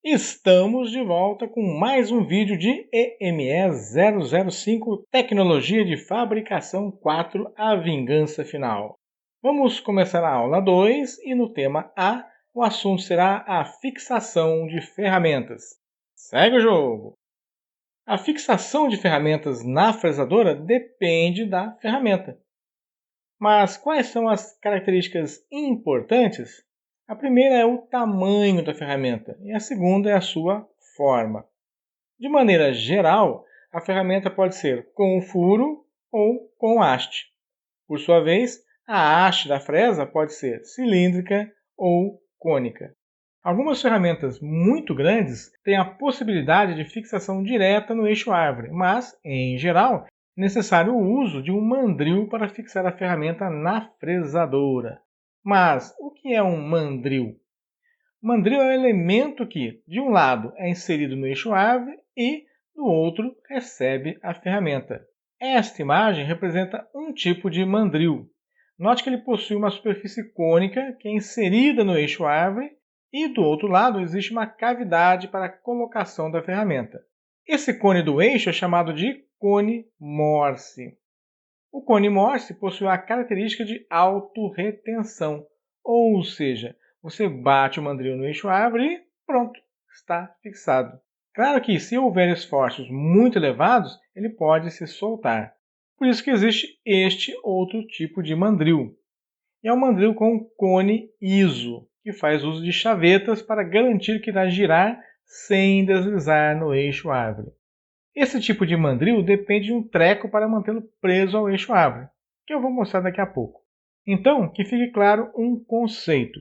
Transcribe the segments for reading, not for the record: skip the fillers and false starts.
Estamos de volta com mais um vídeo de EME 005 Tecnologia de Fabricação 4 A Vingança Final. Vamos começar a aula 2 e no tema A o assunto será a fixação de ferramentas. Segue o jogo! A fixação de ferramentas na fresadora depende da ferramenta. Mas quais são as características importantes? A primeira é o tamanho da ferramenta e a segunda é a sua forma. De maneira geral, a ferramenta pode ser com furo ou com haste. Por sua vez, a haste da fresa pode ser cilíndrica ou cônica. Algumas ferramentas muito grandes têm a possibilidade de fixação direta no eixo árvore, mas, em geral, é necessário o uso de um mandril para fixar a ferramenta na fresadora. Mas o que é um mandril? Mandril é um elemento que, de um lado, é inserido no eixo árvore e, do outro, recebe a ferramenta. Esta imagem representa um tipo de mandril. Note que ele possui uma superfície cônica que é inserida no eixo árvore e, do outro lado, existe uma cavidade para a colocação da ferramenta. Esse cone do eixo é chamado de cone Morse. O cone Morse possui a característica de autorretenção, ou seja, você bate o mandril no eixo árvore e pronto, está fixado. Claro que se houver esforços muito elevados, ele pode se soltar. Por isso que existe este outro tipo de mandril. É um mandril com cone ISO, que faz uso de chavetas para garantir que irá girar sem deslizar no eixo árvore. Esse tipo de mandril depende de um treco para mantê-lo preso ao eixo árvore, que eu vou mostrar daqui a pouco. Então, que fique claro um conceito.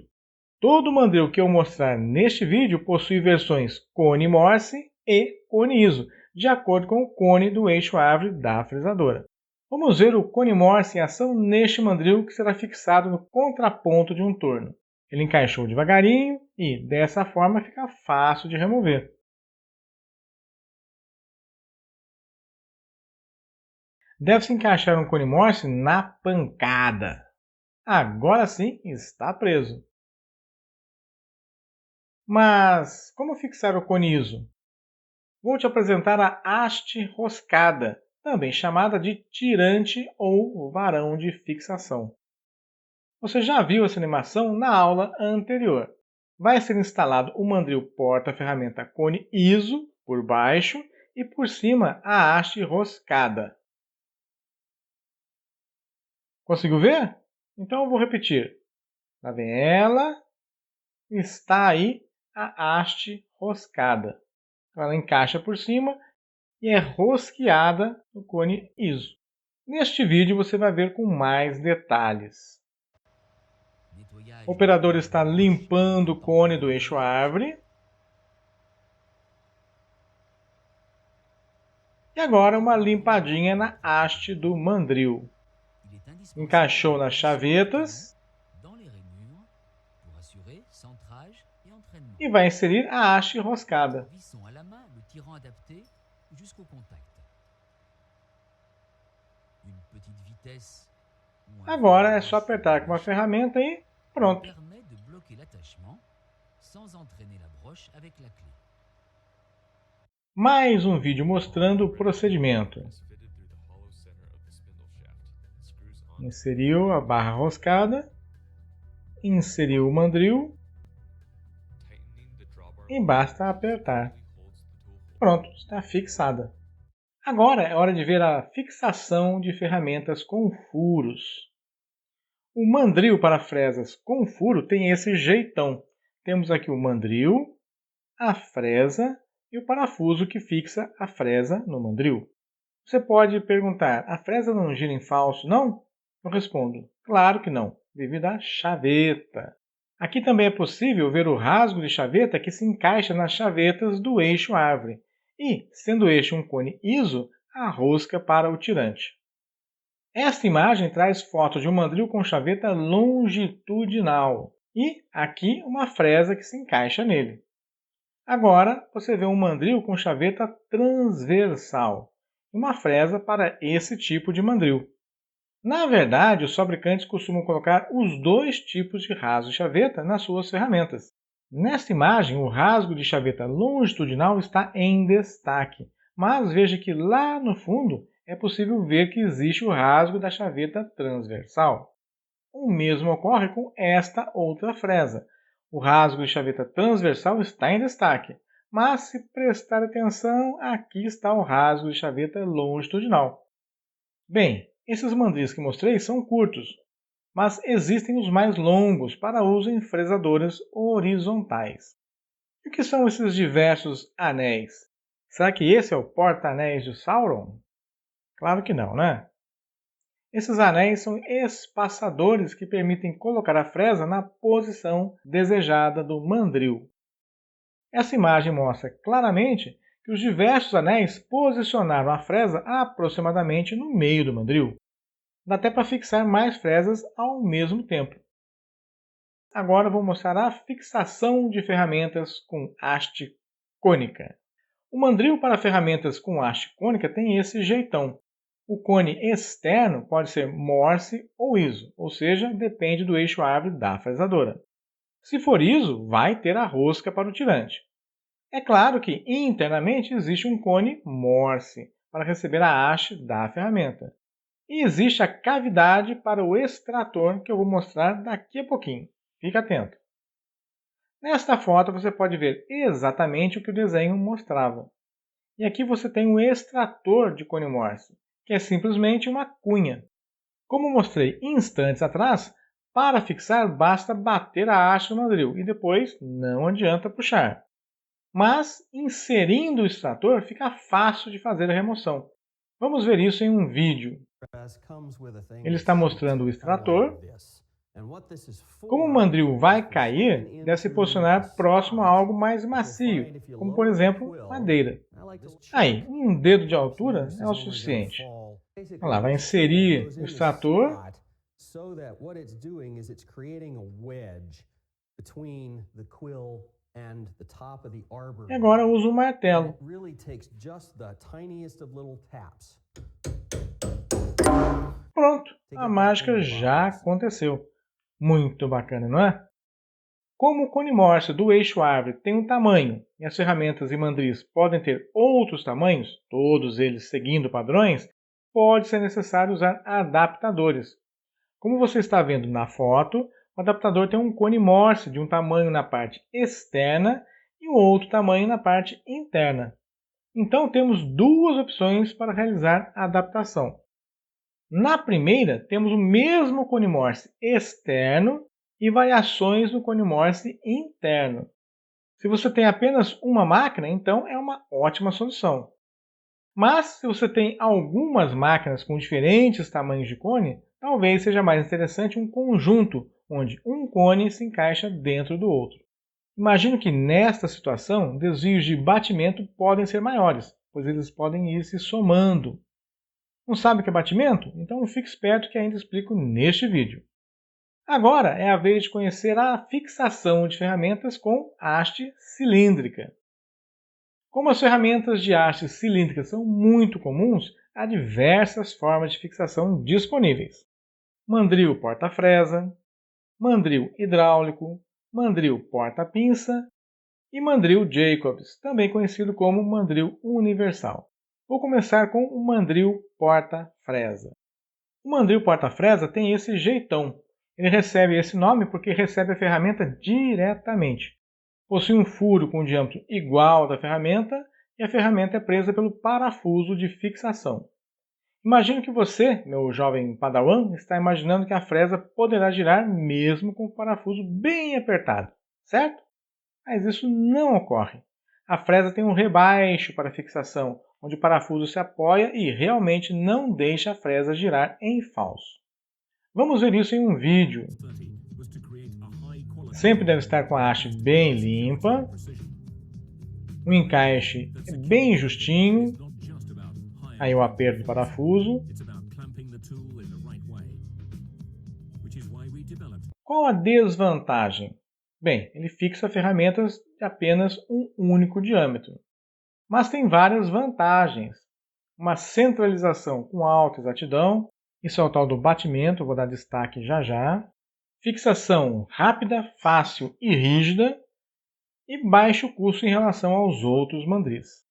Todo mandril que eu mostrar neste vídeo possui versões cone Morse e cone ISO, de acordo com o cone do eixo árvore da fresadora. Vamos ver o cone Morse em ação neste mandril que será fixado no contraponto de um torno. Ele encaixou devagarinho e, dessa forma, fica fácil de remover. Deve-se encaixar um cone Morse na pancada. Agora sim está preso. Mas como fixar o cone ISO? Vou te apresentar a haste roscada, também chamada de tirante ou varão de fixação. Você já viu essa animação na aula anterior. Vai ser instalado o mandril porta-ferramenta cone ISO por baixo e por cima a haste roscada. Conseguiu ver? Então eu vou repetir. Lá vem ela, está aí a haste roscada. Ela encaixa por cima e é rosqueada no cone ISO. Neste vídeo você vai ver com mais detalhes. O operador está limpando o cone do eixo árvore. E agora uma limpadinha na haste do mandril. Encaixou nas chavetas. E vai inserir a haste roscada. Agora é só apertar com uma ferramenta e pronto. Mais um vídeo mostrando o procedimento. Inseriu a barra roscada, inseriu o mandril e basta apertar. Pronto, está fixada. Agora é hora de ver a fixação de ferramentas com furos. O mandril para fresas com furo tem esse jeitão. Temos aqui o mandril, a fresa e o parafuso que fixa a fresa no mandril. Você pode perguntar, a fresa não gira em falso, não? Eu respondo, claro que não, devido à chaveta. Aqui também é possível ver o rasgo de chaveta que se encaixa nas chavetas do eixo árvore. E, sendo este um cone ISO, a rosca para o tirante. Esta imagem traz foto de um mandril com chaveta longitudinal e aqui uma fresa que se encaixa nele. Agora você vê um mandril com chaveta transversal e uma fresa para esse tipo de mandril. Na verdade, os fabricantes costumam colocar os dois tipos de raso de chaveta nas suas ferramentas. Nesta imagem, o rasgo de chaveta longitudinal está em destaque, mas veja que lá no fundo é possível ver que existe o rasgo da chaveta transversal. O mesmo ocorre com esta outra fresa. O rasgo de chaveta transversal está em destaque, mas se prestar atenção, aqui está o rasgo de chaveta longitudinal. Bem, esses mandris que mostrei são curtos, mas existem os mais longos para uso em fresadoras horizontais. E o que são esses diversos anéis? Será que esse é o porta-anéis de Sauron? Claro que não, né? Esses anéis são espaçadores que permitem colocar a fresa na posição desejada do mandril. Essa imagem mostra claramente que os diversos anéis posicionaram a fresa aproximadamente no meio do mandril. Dá até para fixar mais fresas ao mesmo tempo. Agora vou mostrar a fixação de ferramentas com haste cônica. O mandril para ferramentas com haste cônica tem esse jeitão. O cone externo pode ser Morse ou ISO, ou seja, depende do eixo árvore da fresadora. Se for ISO, vai ter a rosca para o tirante. É claro que internamente existe um cone Morse para receber a haste da ferramenta. E existe a cavidade para o extrator que eu vou mostrar daqui a pouquinho. Fique atento. Nesta foto você pode ver exatamente o que o desenho mostrava. E aqui você tem um extrator de cone Morse, que é simplesmente uma cunha. Como mostrei instantes atrás, para fixar basta bater a haste no mandril e depois não adianta puxar. Mas inserindo o extrator fica fácil de fazer a remoção. Vamos ver isso em um vídeo. Ele está mostrando o extrator. Como o mandril vai cair, deve se posicionar próximo a algo mais macio, como por exemplo madeira. Aí, um dedo de altura é o suficiente. Olha lá, vai inserir o extrator. E agora uso o martelo. Pronto, a mágica já aconteceu. Muito bacana, não é? Como o cone Morse do eixo árvore tem um tamanho e as ferramentas e mandris podem ter outros tamanhos, todos eles seguindo padrões, pode ser necessário usar adaptadores. Como você está vendo na foto, o adaptador tem um cone Morse de um tamanho na parte externa e um outro tamanho na parte interna. Então temos duas opções para realizar a adaptação. Na primeira, temos o mesmo cone Morse externo e variações no cone Morse interno. Se você tem apenas uma máquina, então é uma ótima solução. Mas, se você tem algumas máquinas com diferentes tamanhos de cone, talvez seja mais interessante um conjunto, onde um cone se encaixa dentro do outro. Imagino que nesta situação, desvios de batimento podem ser maiores, pois eles podem ir se somando. Não sabe o que é batimento? Então fique esperto que ainda explico neste vídeo. Agora é a vez de conhecer a fixação de ferramentas com haste cilíndrica. Como as ferramentas de haste cilíndrica são muito comuns, há diversas formas de fixação disponíveis. Mandril porta-fresa, mandril hidráulico, mandril porta-pinça e mandril Jacobs, também conhecido como mandril universal. Vou começar com o mandril porta-fresa. O mandril porta-fresa tem esse jeitão. Ele recebe esse nome porque recebe a ferramenta diretamente. Possui um furo com um diâmetro igual ao da ferramenta e a ferramenta é presa pelo parafuso de fixação. Imagino que você, meu jovem padawan, está imaginando que a fresa poderá girar mesmo com o parafuso bem apertado, certo? Mas isso não ocorre. A fresa tem um rebaixo para fixação, onde o parafuso se apoia e realmente não deixa a fresa girar em falso. Vamos ver isso em um vídeo. Sempre deve estar com a haste bem limpa, um encaixe bem justinho, aí o aperto do parafuso. Qual a desvantagem? Bem, ele fixa ferramentas de apenas um único diâmetro. Mas tem várias vantagens. Uma centralização com alta exatidão, isso é o tal do batimento, vou dar destaque já já. Fixação rápida, fácil e rígida. e baixo custo em relação aos outros mandris.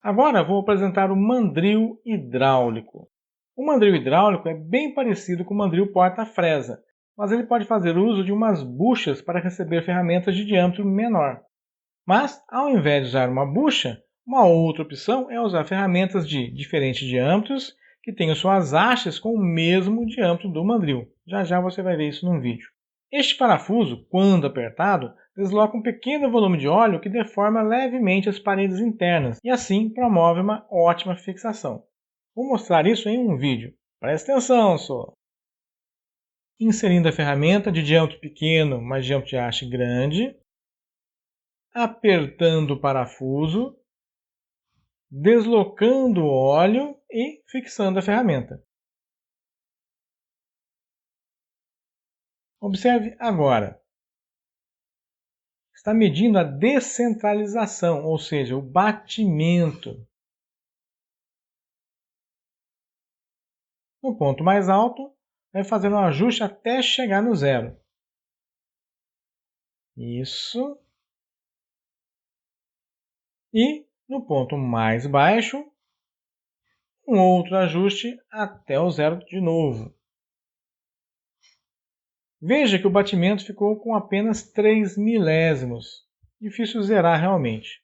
Agora vou apresentar o mandril hidráulico. O mandril hidráulico é bem parecido com o mandril porta-fresa, mas ele pode fazer uso de umas buchas para receber ferramentas de diâmetro menor. Mas, ao invés de usar uma bucha, uma outra opção é usar ferramentas de diferentes diâmetros que tenham suas hastes com o mesmo diâmetro do mandril. Já já você vai ver isso num vídeo. Este parafuso, quando apertado, desloca um pequeno volume de óleo que deforma levemente as paredes internas e assim promove uma ótima fixação. Vou mostrar isso em um vídeo. Presta atenção, só! Inserindo a ferramenta de diâmetro pequeno, mas diâmetro de haste grande, apertando o parafuso, deslocando o óleo e fixando a ferramenta. Observe agora. Está medindo a descentralização, ou seja, o batimento. No ponto mais alto, vai fazer um ajuste até chegar no zero. Isso. E no ponto mais baixo, um outro ajuste até o zero de novo. Veja que o batimento ficou com apenas 3 milésimos. Difícil zerar realmente.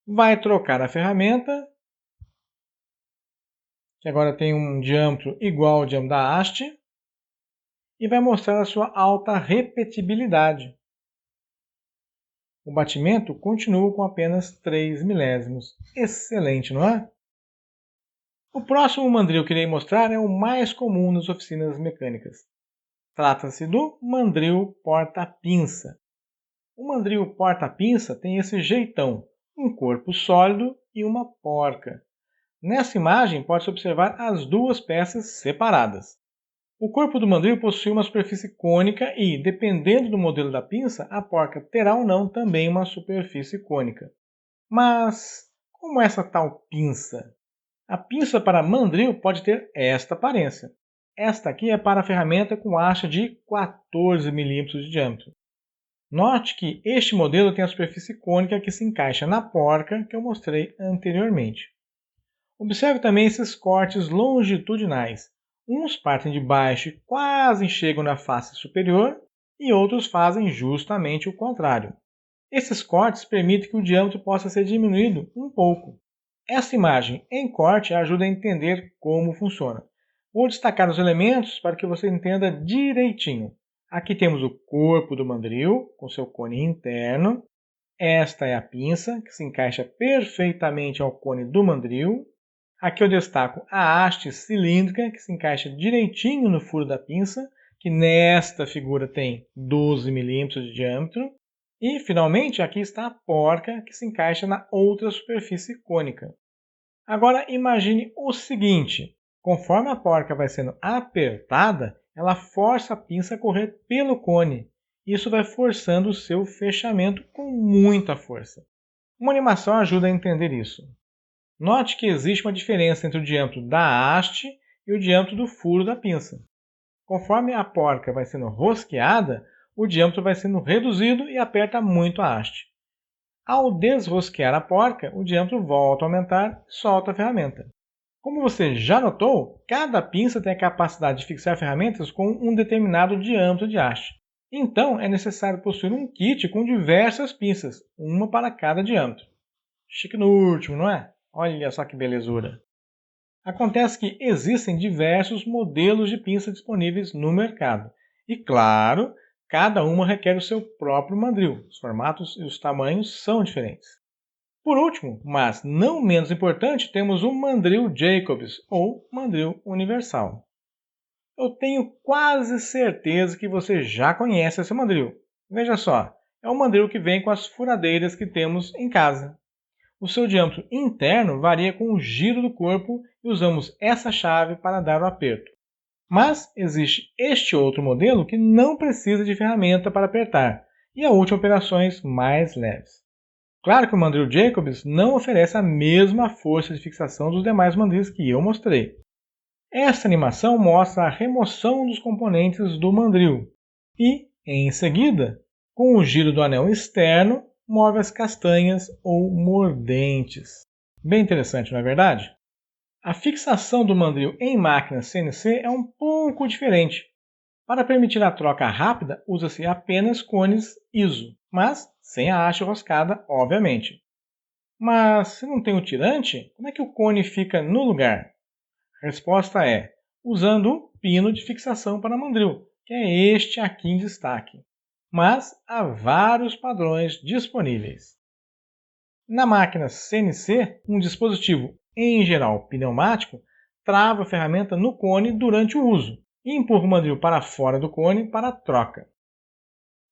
Vai trocar a ferramenta, que agora tem um diâmetro igual ao diâmetro da haste, e vai mostrar a sua alta repetibilidade. O batimento continua com apenas 3 milésimos. Excelente, não é? O próximo mandril que irei mostrar é o mais comum nas oficinas mecânicas. Trata-se do mandril porta-pinça. O mandril porta-pinça tem esse jeitão, um corpo sólido e uma porca. Nessa imagem pode-se observar as duas peças separadas. O corpo do mandril possui uma superfície cônica e, dependendo do modelo da pinça, a porca terá ou não também uma superfície cônica. Mas como essa tal pinça? A pinça para mandril pode ter esta aparência. Esta aqui é para a ferramenta com haste de 14 mm de diâmetro. Note que este modelo tem a superfície cônica que se encaixa na porca que eu mostrei anteriormente. Observe também esses cortes longitudinais. Uns partem de baixo e quase chegam na face superior, e outros fazem justamente o contrário. Esses cortes permitem que o diâmetro possa ser diminuído um pouco. Essa imagem em corte ajuda a entender como funciona. Vou destacar os elementos para que você entenda direitinho. Aqui temos o corpo do mandril, com seu cone interno. Esta é a pinça, que se encaixa perfeitamente ao cone do mandril. Aqui eu destaco a haste cilíndrica, que se encaixa direitinho no furo da pinça, que nesta figura tem 12 mm de diâmetro. E, finalmente, aqui está a porca, que se encaixa na outra superfície cônica. Agora, imagine o seguinte. Conforme a porca vai sendo apertada, ela força a pinça a correr pelo cone. Isso vai forçando o seu fechamento com muita força. Uma animação ajuda a entender isso. Note que existe uma diferença entre o diâmetro da haste e o diâmetro do furo da pinça. Conforme a porca vai sendo rosqueada, o diâmetro vai sendo reduzido e aperta muito a haste. Ao desrosquear a porca, o diâmetro volta a aumentar e solta a ferramenta. Como você já notou, cada pinça tem a capacidade de fixar ferramentas com um determinado diâmetro de haste. Então, é necessário possuir um kit com diversas pinças, uma para cada diâmetro. Chique no último, não é? Olha só que belezura! Acontece que existem diversos modelos de pinça disponíveis no mercado. E, claro, cada uma requer o seu próprio mandril. Os formatos e os tamanhos são diferentes. Por último, mas não menos importante, temos o mandril Jacobs, ou mandril universal. Eu tenho quase certeza que você já conhece esse mandril. Veja só, é um mandril que vem com as furadeiras que temos em casa. O seu diâmetro interno varia com o giro do corpo e usamos essa chave para dar o aperto. Mas existe este outro modelo que não precisa de ferramenta para apertar e a útil operações mais leves. Claro que o mandril Jacobs não oferece a mesma força de fixação dos demais mandris que eu mostrei. Esta animação mostra a remoção dos componentes do mandril e, em seguida, Com o giro do anel externo, move as castanhas ou mordentes. Bem interessante, não é verdade? A fixação do mandril em máquinas CNC é um pouco diferente. Para permitir a troca rápida, usa-se apenas cones ISO, mas sem a haste roscada, obviamente. Mas se não tem o tirante, como é que o cone fica no lugar? A resposta é usando o pino de fixação para mandril, que é este aqui em destaque. Mas há vários padrões disponíveis. Na máquina CNC, um dispositivo, em geral pneumático, trava a ferramenta no cone durante o uso e empurra o mandril para fora do cone para a troca.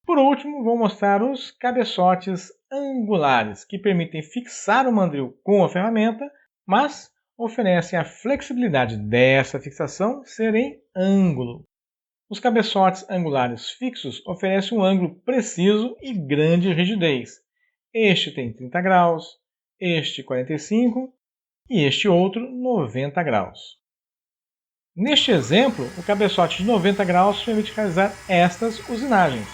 Por último, vou mostrar os cabeçotes angulares, que permitem fixar o mandril com a ferramenta, mas oferecem a flexibilidade dessa fixação ser em ângulo. Os cabeçotes angulares fixos oferecem um ângulo preciso e grande rigidez. Este tem 30 graus, este 45 e este outro 90 graus. Neste exemplo, o cabeçote de 90 graus permite realizar estas usinagens.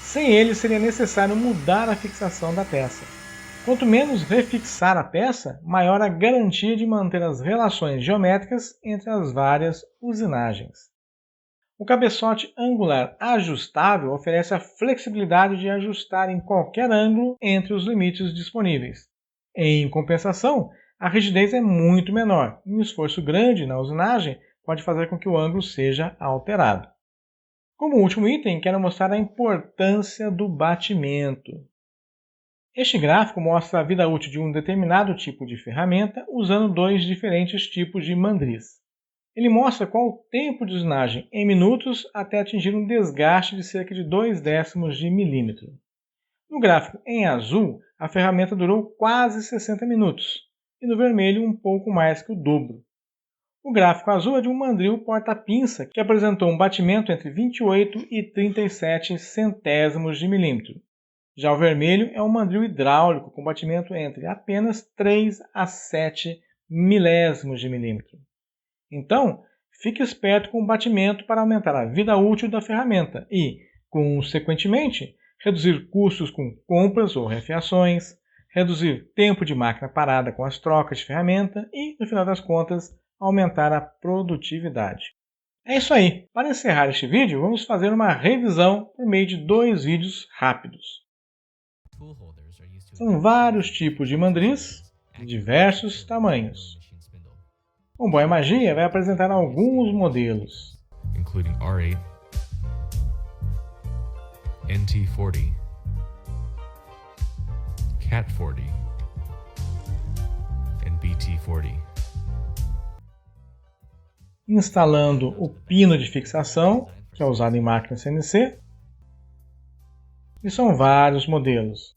Sem ele, seria necessário mudar a fixação da peça. Quanto menos refixar a peça, maior a garantia de manter as relações geométricas entre as várias usinagens. O cabeçote angular ajustável oferece a flexibilidade de ajustar em qualquer ângulo entre os limites disponíveis. Em compensação, a rigidez é muito menor e um esforço grande na usinagem pode fazer com que o ângulo seja alterado. Como último item, quero mostrar a importância do batimento. Este gráfico mostra a vida útil de um determinado tipo de ferramenta usando dois diferentes tipos de mandris. Ele mostra qual o tempo de usinagem em minutos até atingir um desgaste de cerca de 0,2 de milímetro. No gráfico em azul, a ferramenta durou quase 60 minutos e no vermelho um pouco mais que o dobro. O gráfico azul é de um mandril porta-pinça que apresentou um batimento entre 28 e 37 centésimos de milímetro. Já o vermelho é um mandril hidráulico com batimento entre apenas 3 a 7 milésimos de milímetro. Então, fique esperto com o batimento para aumentar a vida útil da ferramenta e, consequentemente, reduzir custos com compras ou refiações, reduzir tempo de máquina parada com as trocas de ferramenta e, no final das contas, aumentar a produtividade. É isso aí. Para encerrar este vídeo, vamos fazer uma revisão por meio de dois vídeos rápidos. São vários tipos de mandris, de diversos tamanhos. O Boia Magia vai apresentar alguns modelos, including R8, NT40, CAT40, and BT40. Instalando o pino de fixação, que é usado em máquina CNC, e são vários modelos.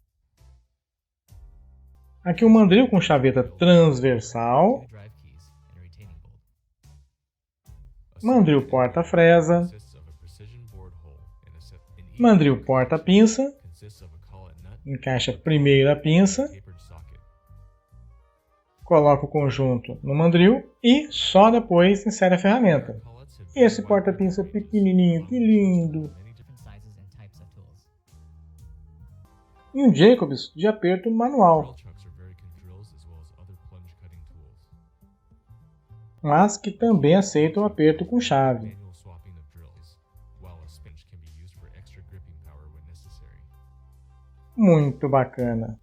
Aqui um mandril com chaveta transversal, mandril porta-fresa, mandril porta-pinça, encaixa primeiro a pinça, coloca o conjunto no mandril e só depois insere a ferramenta. Esse porta-pinça pequenininho, que lindo! E um Jacobs de aperto manual, mas que também aceita o aperto com chave. Muito bacana!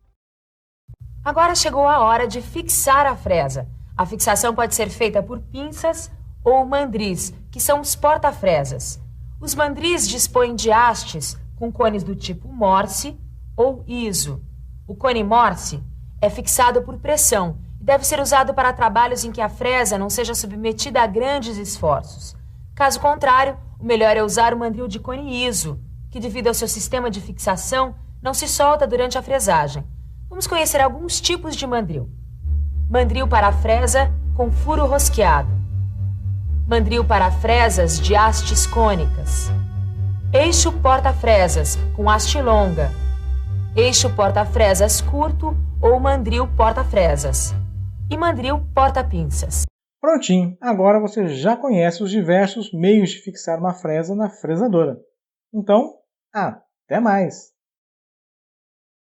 Agora chegou a hora de fixar a fresa. A fixação pode ser feita por pinças ou mandris, que são os porta-fresas. Os mandris dispõem de hastes com cones do tipo Morse ou ISO. O cone Morse é fixado por pressão e deve ser usado para trabalhos em que a fresa não seja submetida a grandes esforços. Caso contrário, o melhor é usar o mandril de cone ISO, que devido ao seu sistema de fixação não se solta durante a fresagem. Vamos conhecer alguns tipos de mandril. Mandril para fresa com furo rosqueado. Mandril para fresas de hastes cônicas. Eixo porta-fresas com haste longa. Eixo porta-fresas curto ou mandril porta-fresas. E mandril porta-pinças. Prontinho! Agora você já conhece os diversos meios de fixar uma fresa na fresadora. Então, até mais!